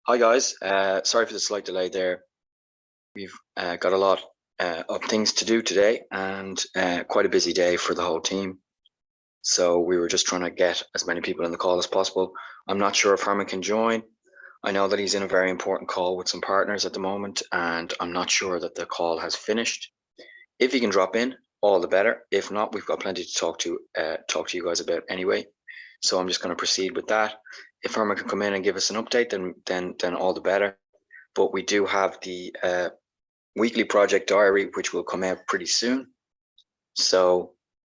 Hi guys, sorry for the slight delay there. We've got a lot of things to do today and quite a busy day for the whole team. So we were just trying to get as many people in the call as possible. I'm not sure if Herman can join. I know that he's in a very important call with some partners at the moment, and I'm not sure that the call has finished. If he can drop in, all the better. If not, we've got plenty to talk to you guys about anyway. So I'm just going to proceed with that. If Herman can come in and give us an update, then all the better. But we do have the weekly project diary, which will come out pretty soon. So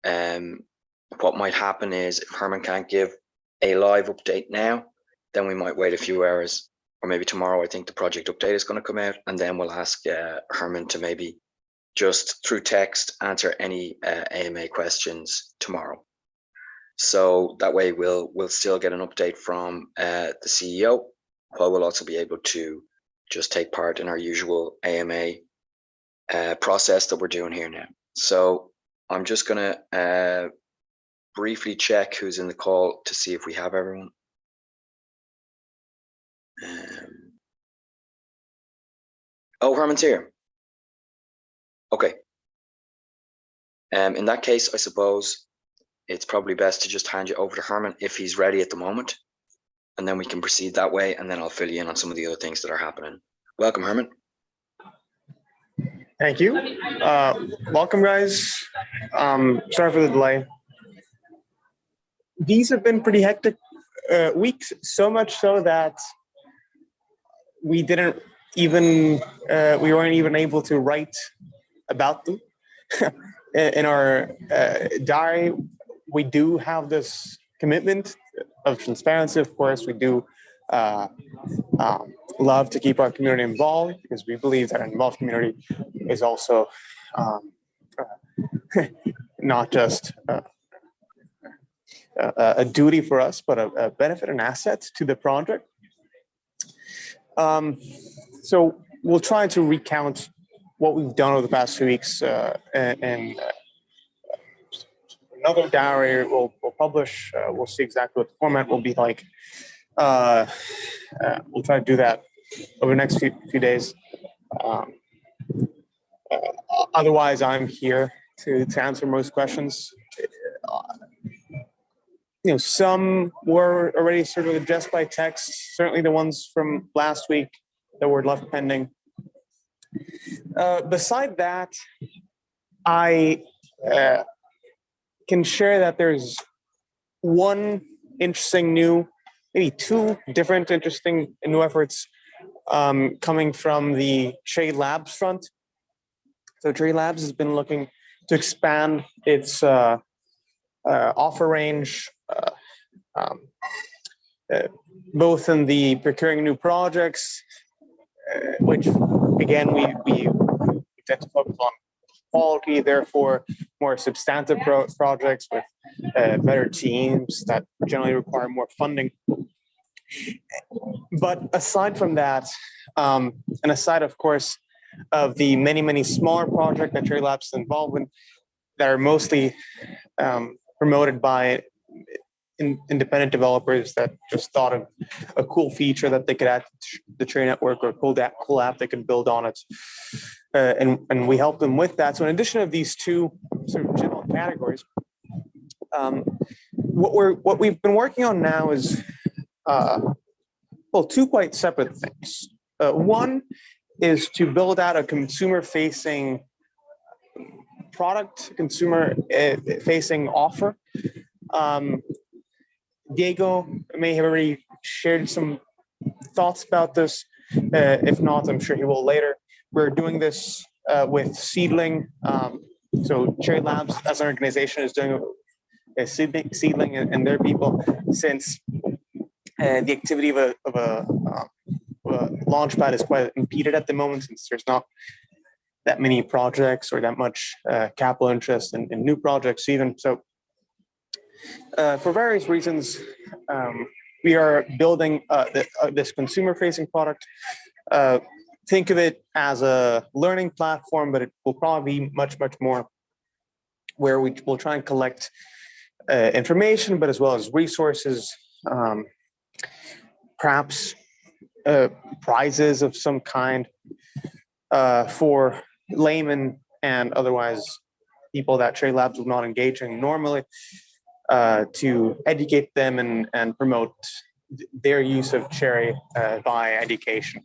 what might happen is if Herman can't give a live update now, then we might wait a few hours, or maybe tomorrow. I think the project update is going to come out, and then we'll ask Herman to maybe just through text answer any AMA questions tomorrow. So that way we'll still get an update from the CEO, while we'll also be able to just take part in our usual AMA process that we're doing here now. So I'm just going to briefly check who's in the call to see if we have everyone. Oh, Herman's here. Okay. In that case, I suppose it's probably best to just hand you over to Herman if he's ready at the moment, and then we can proceed that way, and then I'll fill you in on some of the other things that are happening. Welcome, Herman. Thank you. Welcome, guys. Sorry for the delay. These have been pretty hectic weeks, so much so that we weren't even able to write about them. In our diary, we do have this commitment of transparency. Of course, we do love to keep our community involved, because we believe that an involved community is also not just a duty for us, but a benefit and asset to the project. So we'll try to recount what we've done over the past 2 weeks, and another diary we'll publish. We'll see exactly what the format will be like. We'll try to do that over the next few days. Otherwise, I'm here to answer most questions. Some were already sort of addressed by text. Certainly, the ones from last week that were left pending. Beside that, I can share that there's one interesting maybe two different interesting new efforts coming from the Trade Labs front. So Trade Labs has been looking to expand its offer range, both in the procuring new projects, which again we tend to focus on quality, therefore more substantive projects with better teams that generally require more funding. But aside from that, and aside, of course, of the many smaller projects that Trade Labs is involved in, that are mostly promoted by independent developers that just thought of a cool feature that they could add to the Trade network, or a cool app they could build on it, and we help them with that. So in addition of these two sort of general categories, what we've been working on now is two quite separate things. One is to build out a consumer-facing product, consumer-facing offer. Diego may have already shared some thoughts about this. If not, I'm sure he will later. We're doing this with Seedling. So Cherry Labs, as an organization, is doing Seedling and their people, since the activity of a launchpad is quite impeded at the moment, since there's not that many projects or that much capital interest in new projects even. So for various reasons, we are building this consumer-facing product. Think of it as a learning platform, but it will probably be much more where we will try and collect information, but as well as resources, perhaps prizes of some kind for laymen and otherwise people that Cherry Labs was not engaging normally, to educate them and promote their use of Cherry via education.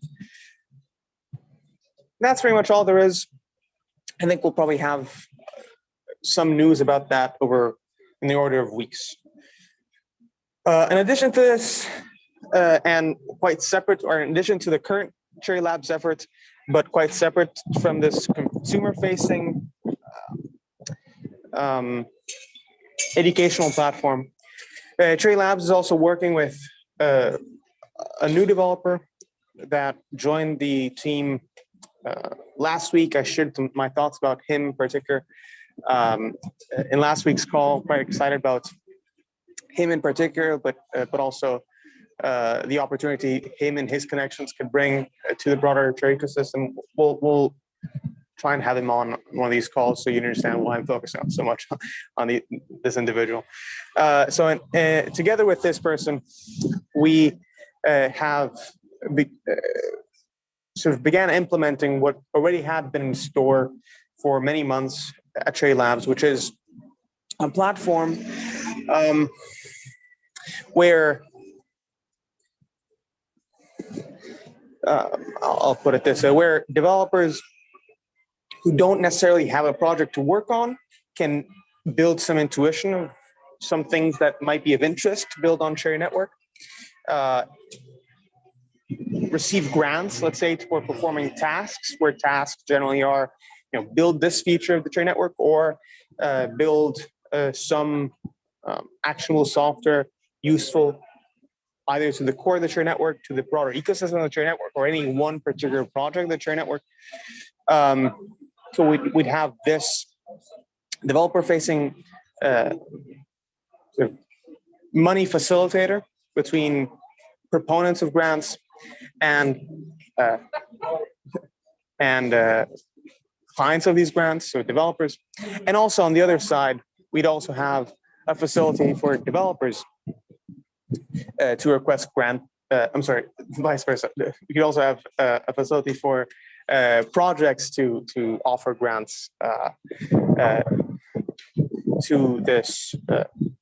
That's pretty much all there is. I think we'll probably have some news about that over in the order of weeks. In addition to this, and quite separate, or in addition to the current Cherry Labs efforts, but quite separate from this consumer-facing educational platform, Cherry Labs is also working with a new developer that joined the team last week. I shared my thoughts about him in particular in last week's call. Quite excited about him in particular, but also the opportunity him and his connections could bring to the broader Cherry ecosystem. We'll try and have him on one of these calls so you understand why I'm focusing on so much on this individual. Together with this person, we have sort of began implementing what already had been in store for many months at Cherry Labs, which is a platform where I'll put it this way, where developers who don't necessarily have a project to work on can build some intuition of some things that might be of interest to build on Cherry Network, receive grants, let's say, for performing tasks, where tasks generally are, build this feature of the Cherry Network, or build some actionable software useful either to the core of the Cherry Network, to the broader ecosystem of the Cherry Network, or any one particular project of the Cherry Network. So we'd have this developer-facing sort of money facilitator between proponents of grants and clients of these grants, so developers. And also on the other side, we'd also have a facility for developers to request grant. Vice versa. We could also have a facility for projects to offer grants to this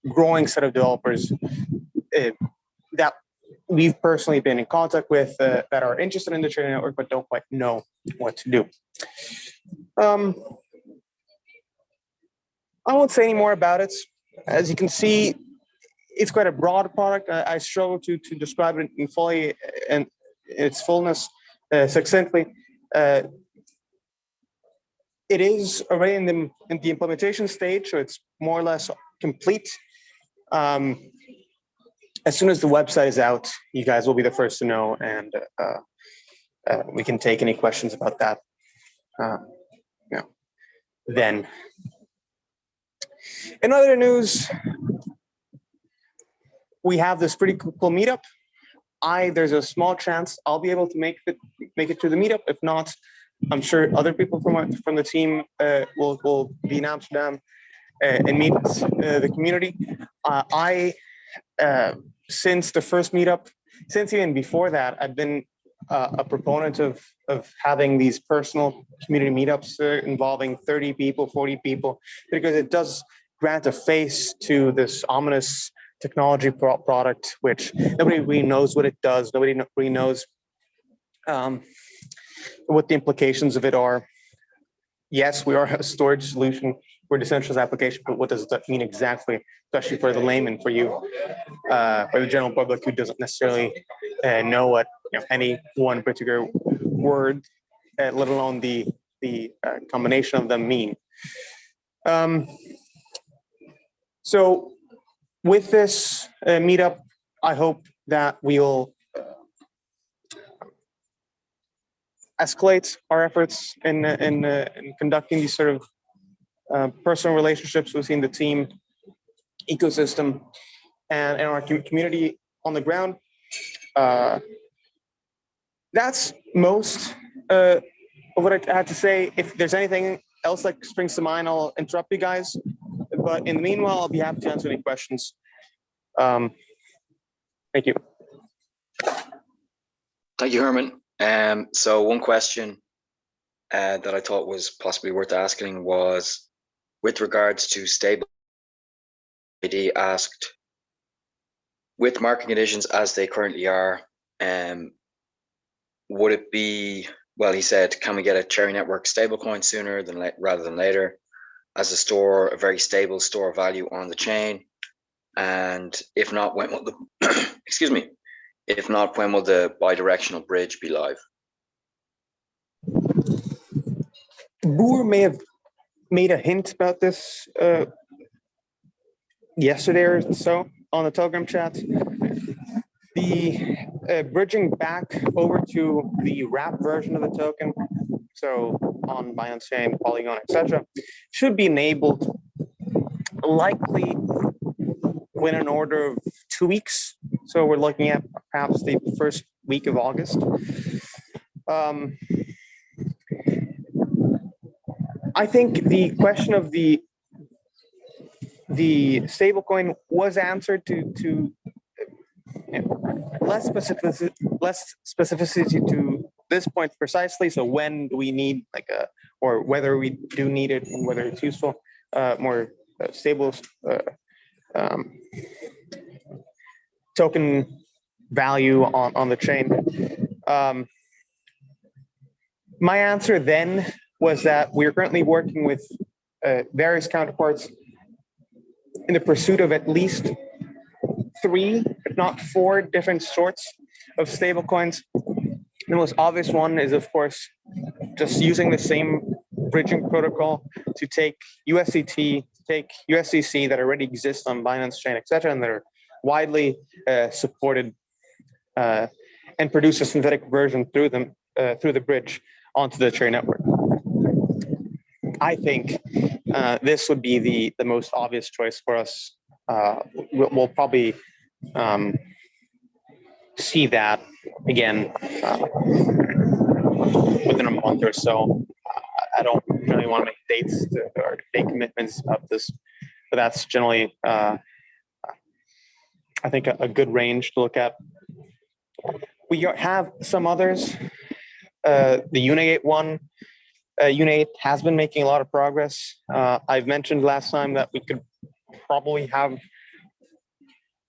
growing set of developers that we've personally been in contact with that are interested in the Cherry Network but don't quite know what to do. I won't say any more about it. As you can see, it's quite a broad product. I struggle to describe it in fully and its fullness succinctly. It is already in the implementation stage, so it's more or less complete. As soon as the website is out, you guys will be the first to know, and we can take any questions about that then. In other news, we have this pretty cool meetup. There's a small chance I'll be able to make it to the meetup. If not, I'm sure other people from the team will be in Amsterdam and meet the community. Since the first meetup, since even before that, I've been a proponent of having these personal community meetups involving 30 people, 40 people, because it does grant a face to this ominous technology product, which nobody really knows what it does. Nobody really knows what the implications of it are. Yes, we are a storage solution for a decentralized application, but what does that mean exactly, especially for the layman, for you, for the general public who doesn't necessarily know what any one particular word, let alone the combination of them mean. So with this meetup, I hope that we'll escalate our efforts in conducting these sort of personal relationships within the team, ecosystem, and our community on the ground. That's most of what I had to say. If there's anything else that springs to mind, I'll interrupt you guys. But in the meanwhile, I'll be happy to answer any questions. Thank you. Thank you, Herman. So one question that I thought was possibly worth asking was, with regards to stable ID, asked, with market conditions as they currently are, would it be, well, he said, can we get a Cherry Network stablecoin sooner than rather than later, as a very stable store of value on the chain? And if not, when will the excuse me? If not, when will the bi-directional bridge be live? Boer may have made a hint about this yesterday or so on the Telegram chat. The bridging back over to the wrap version of the token, so on Binance Chain, Polygon, etc., should be enabled likely within an order of 2 weeks. So we're looking at perhaps the first week of August. I think the question of the stablecoin was answered to less specificity to this point precisely. So when do we need or whether we do need it and whether it's useful, more stable token value on the chain. My answer then was that we're currently working with various counterparts in the pursuit of at least 3, if not 4 different sorts of stablecoins. The most obvious one is, of course, just using the same bridging protocol to take USDT, take USDC that already exists on Binance Chain, etc., and that are widely supported, and produce a synthetic version through them through the bridge onto the Cherry network. I think this would be the most obvious choice for us. We'll probably see that again within a month or so. I don't really want to make dates or make commitments about this, but that's generally, I think, a good range to look at. We have some others. The Unigate one. Unigate has been making a lot of progress. I've mentioned last time that we could probably have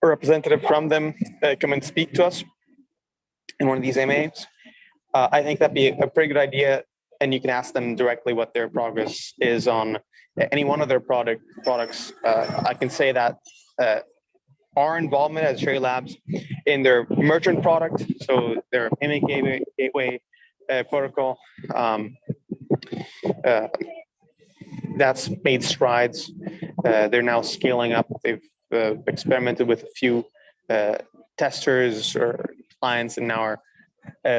a representative from them come and speak to us in one of these AMAs. I think that'd be a pretty good idea, and you can ask them directly what their progress is on any one of their products. I can say that our involvement as Cherry Labs in their merchant product, so their payment gateway protocol, that's made strides. They're now scaling up. They've experimented with a few testers or clients, and now are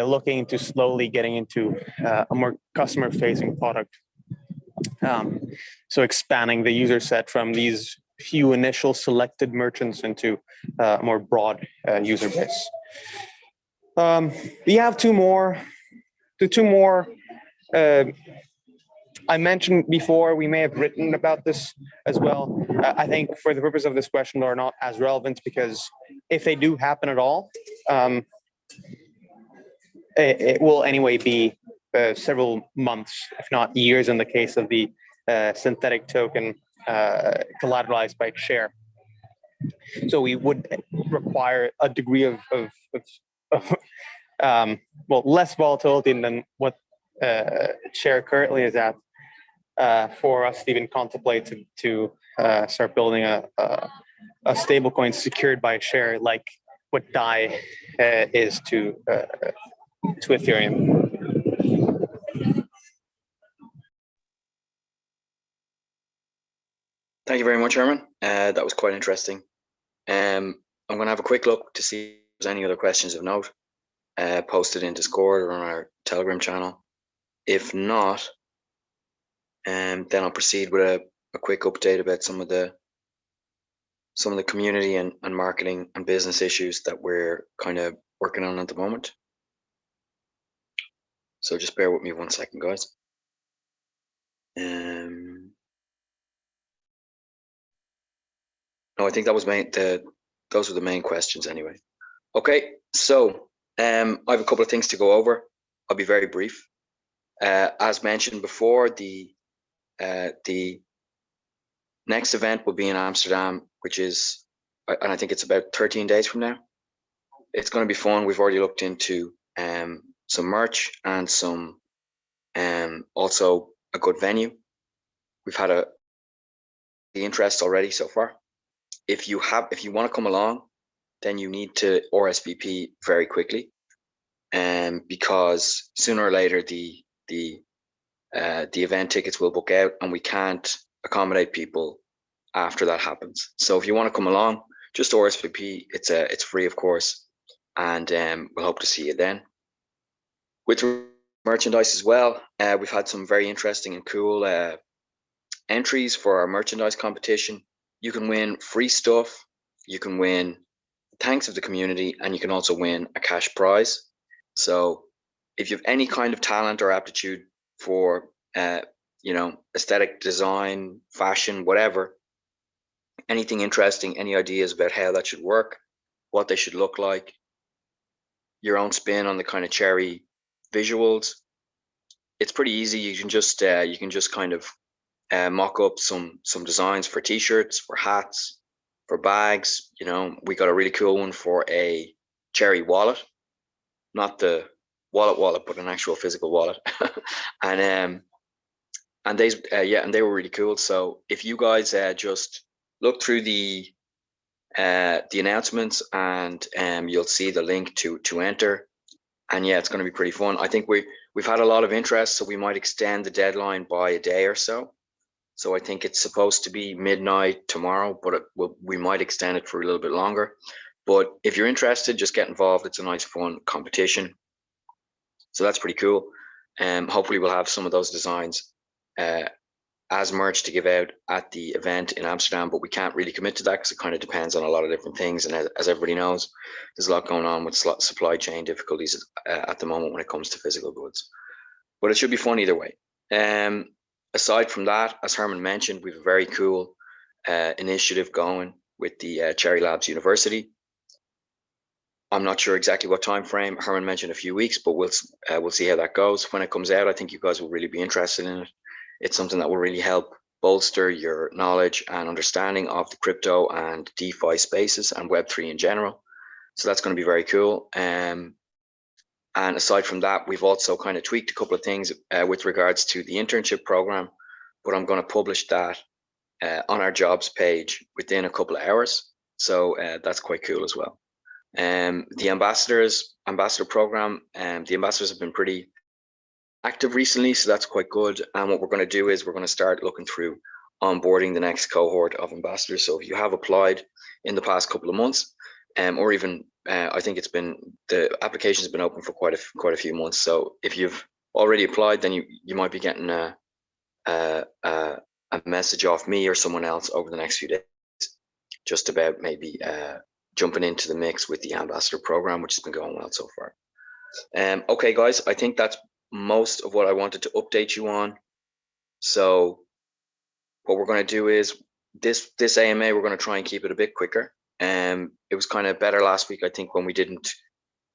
looking into slowly getting into a more customer-facing product. So expanding the user set from these few initial selected merchants into a more broad user base. We have 2 more. The 2 more I mentioned before, we may have written about this as well. I think for the purpose of this question, they're not as relevant, because if they do happen at all, it will anyway be several months, if not years, in the case of the synthetic token collateralized by share. So we would require a degree of well, less volatility than what share currently is at, for us to even contemplate to start building a stablecoin secured by share, like what DAI is to Ethereum. Thank you very much, Herman. That was quite interesting. I'm going to have a quick look to see if there's any other questions of note posted in Discord or on our Telegram channel. If not, then I'll proceed with a quick update about some of the community and marketing and business issues that we're kind of working on at the moment. So just bear with me 1 second, guys. No, I think that was those were the main questions anyway. Okay, so I have a couple of things to go over. I'll be very brief. As mentioned before, the next event will be in Amsterdam, which is, and I think it's about 13 days from now. It's going to be fun. We've already looked into some merch and some also a good venue. We've had the interest already so far. If you want to come along, then you need to RSVP very quickly, because sooner or later the event tickets will book out, and we can't accommodate people after that happens. So if you want to come along, just RSVP. It's free, of course, and we'll hope to see you then. With merchandise as well, we've had some very interesting and cool entries for our merchandise competition. You can win free stuff, you can win thanks of the community, and you can also win a cash prize. So if you have any kind of talent or aptitude for aesthetic design, fashion, whatever, anything interesting, any ideas about how that should work, what they should look like, your own spin on the kind of cherry visuals, it's pretty easy. You can just kind of mock up some designs for t-shirts, for hats, for bags. We got a really cool one for a cherry wallet, not the wallet, but an actual physical wallet. and they were really cool. So if you guys just look through the announcements, and you'll see the link to enter. And yeah, it's going to be pretty fun. I think we've had a lot of interest, so we might extend the deadline by a day or so. So I think it's supposed to be midnight tomorrow, but we might extend it for a little bit longer. But if you're interested, just get involved. It's a nice, fun competition. So that's pretty cool. Hopefully we'll have some of those designs as merch to give out at the event in Amsterdam, but we can't really commit to that because it kind of depends on a lot of different things. And as everybody knows, there's a lot going on with supply chain difficulties at the moment when it comes to physical goods. But it should be fun either way. Aside from that, as Herman mentioned, we have a very cool initiative going with the Cherry Labs University. I'm not sure exactly what time frame. Herman mentioned a few weeks, but we'll see how that goes. When it comes out, I think you guys will really be interested in it. It's something that will really help bolster your knowledge and understanding of the crypto and DeFi spaces and Web3 in general. So that's going to be very cool. And aside from that, we've also kind of tweaked a couple of things with regards to the internship program, but I'm going to publish that on our jobs page within a couple of hours. So that's quite cool as well. The ambassador program, the ambassadors have been pretty active recently, so that's quite good. And what we're going to do is we're going to start looking through onboarding the next cohort of ambassadors. So if you have applied in the past couple of months, or even I think the application has been open for quite a few months. So if you've already applied, then you might be getting a message off me or someone else over the next few days, just about maybe jumping into the mix with the ambassador program, which has been going well so far. Okay, guys, I think that's most of what I wanted to update you on. So what we're going to do is this AMA, we're going to try and keep it a bit quicker. It was kind of better last week, I think, when we didn't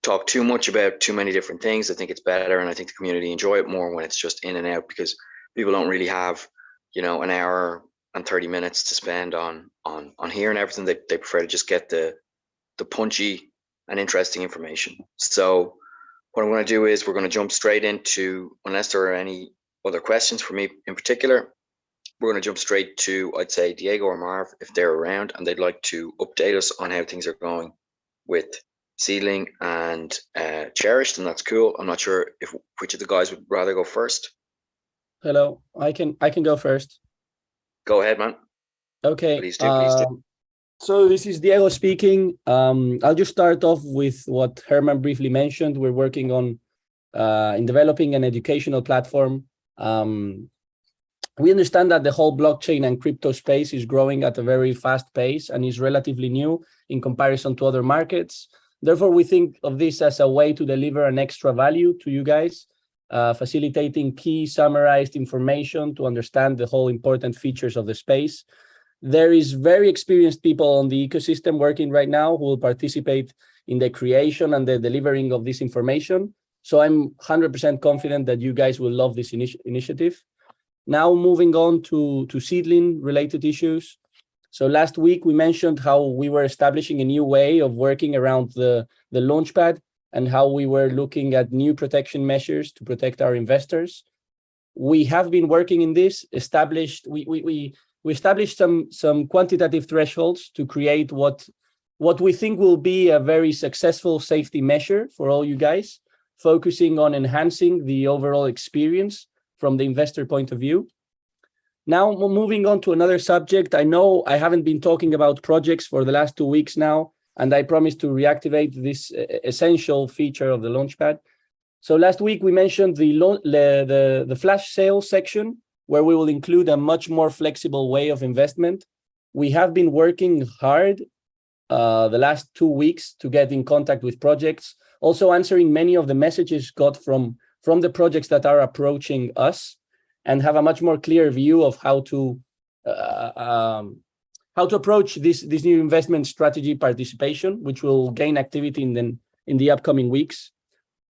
talk too much about too many different things. I think it's better, and I think the community enjoy it more when it's just in and out, because people don't really have, an hour and 30 minutes to spend on hearing everything. They prefer to just get the punchy and interesting information. So what I'm going to do is we're going to jump straight into, unless there are any other questions for me in particular, we're going to jump straight to, I'd say, Diego or Marv, if they're around and they'd like to update us on how things are going with Seedling and Cherish, then that's cool. I'm not sure which of the guys would rather go first. Hello, I can go first. Go ahead, man. Okay. Please do. So this is Diego speaking. I'll just start off with what Herman briefly mentioned. We're working on in developing an educational platform. We understand that the whole blockchain and crypto space is growing at a very fast pace and is relatively new in comparison to other markets. Therefore, we think of this as a way to deliver an extra value to you guys, facilitating key summarized information to understand the whole important features of the space. There is very experienced people on the ecosystem working right now who will participate in the creation and the delivering of this information. So I'm 100% confident that you guys will love this initiative. Now moving on to Seedling related issues. So last week we mentioned how we were establishing a new way of working around the launchpad and how we were looking at new protection measures to protect our investors. We have been working in this, we established some quantitative thresholds to create what we think will be a very successful safety measure for all you guys, focusing on enhancing the overall experience from the investor point of view. Now, moving on to another subject, I know I haven't been talking about projects for the last 2 weeks now, and I promised to reactivate this essential feature of the Launchpad. So last week we mentioned the flash sale section, where we will include a much more flexible way of investment. We have been working hard the last 2 weeks to get in contact with projects, also answering many of the messages got from the projects that are approaching us, and have a much more clear view of how to approach this new investment strategy participation, which will gain activity in the upcoming weeks.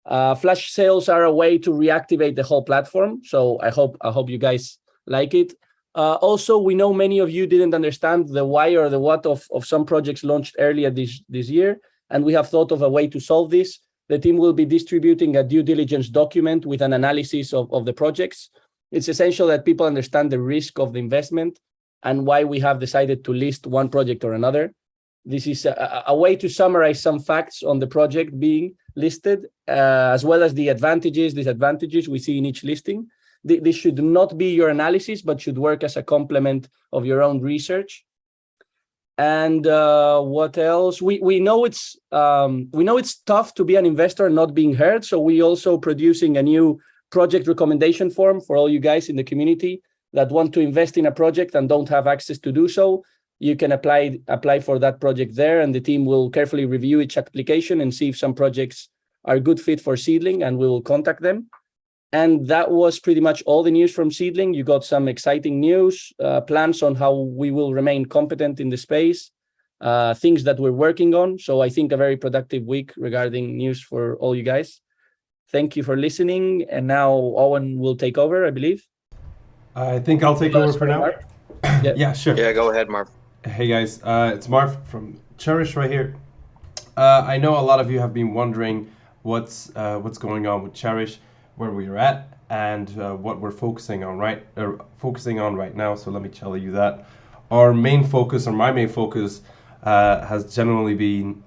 Flash sales are a way to reactivate the whole platform, so I hope you guys like it. Also, we know many of you didn't understand the why or the what of some projects launched earlier this year, and we have thought of a way to solve this. The team will be distributing a due diligence document with an analysis of the projects. It's essential that people understand the risk of the investment and why we have decided to list one project or another. This is a way to summarize some facts on the project being listed, as well as the advantages, disadvantages we see in each listing. This should not be your analysis, but should work as a complement of your own research. And what else? We know it's tough to be an investor not being heard. So we also producing a new project recommendation form for all you guys in the community that want to invest in a project and don't have access to do so. You can apply for that project there, and the team will carefully review each application and see if some projects are a good fit for Seedling, and we will contact them. And that was pretty much all the news from Seedling. You got some exciting news, plans on how we will remain competent in the space, things that we're working on. So I think a very productive week regarding news for all you guys. Thank you for listening. And now Eoghan will take over, I believe. I think I'll take over for now. Marv? Yeah, sure. Yeah, go ahead, Marv. Hey guys, it's Marv from Cherish right here. I know a lot of you have been wondering what's going on with Cherish, where we're at, and what we're focusing on right now. So let me tell you that our main focus, or my main focus, has generally been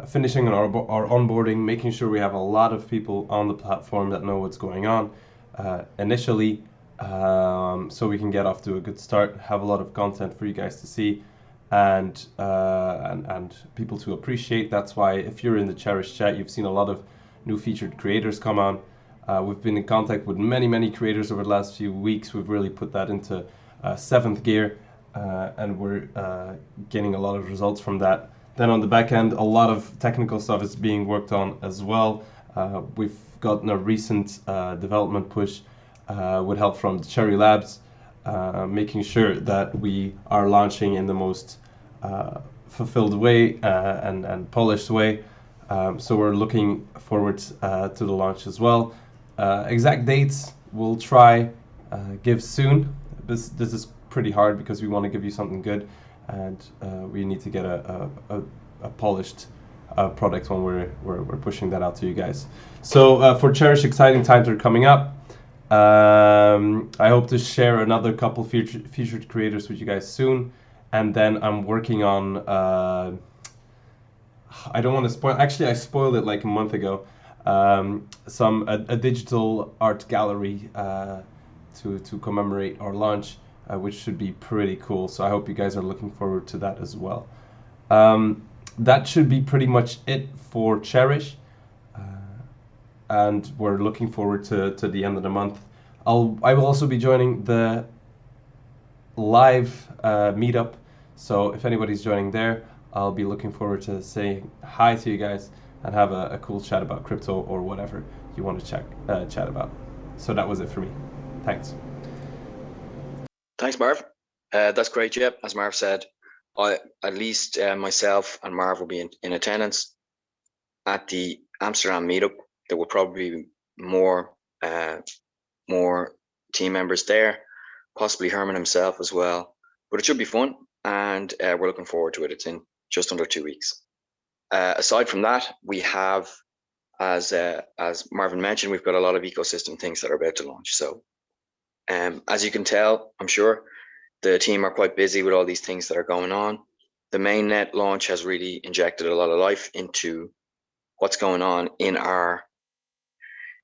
finishing our onboarding, making sure we have a lot of people on the platform that know what's going on initially, so we can get off to a good start, have a lot of content for you guys to see, and people to appreciate. That's why if you're in the Cherish chat, you've seen a lot of new featured creators come on. We've been in contact with many creators over the last few weeks. We've really put that into 7th gear, and we're getting a lot of results from that. Then on the back end, a lot of technical stuff is being worked on as well. We've gotten a recent development push with help from the Cherry Labs, making sure that we are launching in the most fulfilled way and polished way. So we're looking forward to the launch as well. Exact dates we'll try give soon. This is pretty hard because we want to give you something good, and we need to get a polished product when we're pushing that out to you guys. So for Cherish, exciting times are coming up. I hope to share another couple featured creators with you guys soon, and then I'm working on I don't want to spoil. Actually, I spoiled it like a month ago. A digital art gallery to commemorate our launch, which should be pretty cool. So I hope you guys are looking forward to that as well. That should be pretty much it for Cherish, and we're looking forward to the end of the month. I will also be joining the live meetup. So if anybody's joining there, I'll be looking forward to saying hi to you guys and have a cool chat about crypto or whatever you want to chat about. So that was it for me. Thanks. Thanks, Marv. That's great. Yep, as Marv said, at least myself and Marv will be in attendance at the Amsterdam meetup. There will probably be more team members there, possibly Herman himself as well. But it should be fun, and we're looking forward to it. It's in just under 2 weeks. Aside from that, we have, as Marvin mentioned, we've got a lot of ecosystem things that are about to launch. So as you can tell, I'm sure the team are quite busy with all these things that are going on. The mainnet launch has really injected a lot of life into what's going on in our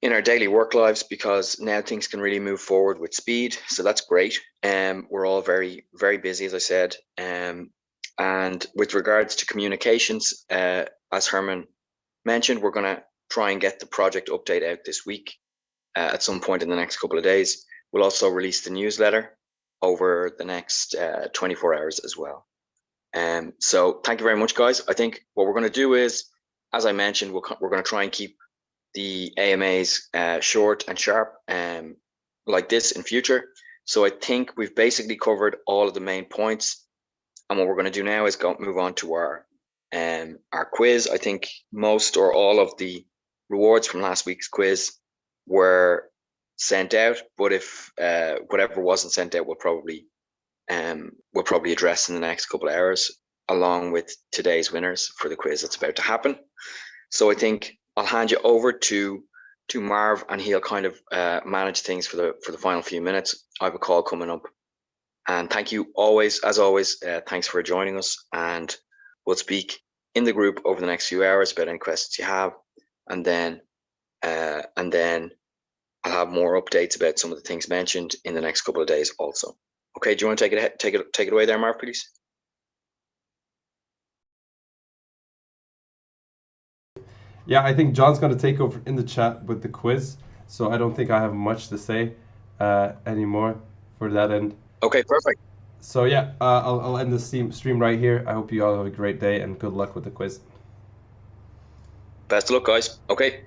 daily work lives, because now things can really move forward with speed. So that's great. We're all very, very busy, as I said. And with regards to communications, as Herman mentioned, we're going to try and get the project update out this week at some point in the next couple of days. We'll also release the newsletter over the next 24 hours as well. So thank you very much, guys. I think what we're going to do is, as I mentioned, we're going to try and keep the AMAs short and sharp like this in future. So I think we've basically covered all of the main points. And what we're going to do now is move on to our quiz. I think most or all of the rewards from last week's quiz were sent out, but if whatever wasn't sent out, we'll probably address in the next couple of hours, along with today's winners for the quiz that's about to happen. So I think I'll hand you over to Marv, and he'll kind of manage things for the final few minutes. I have a call coming up. And thank you as always, thanks for joining us, and we'll speak in the group over the next few hours about any questions you have, and then I'll have more updates about some of the things mentioned in the next couple of days also. Okay, do you want to take it away there, Marv, please? Yeah, I think John's going to take over in the chat with the quiz, so I don't think I have much to say anymore for that end. Okay, perfect. So yeah, I'll end the stream right here. I hope you all have a great day, and good luck with the quiz. Best of luck, guys. Okay.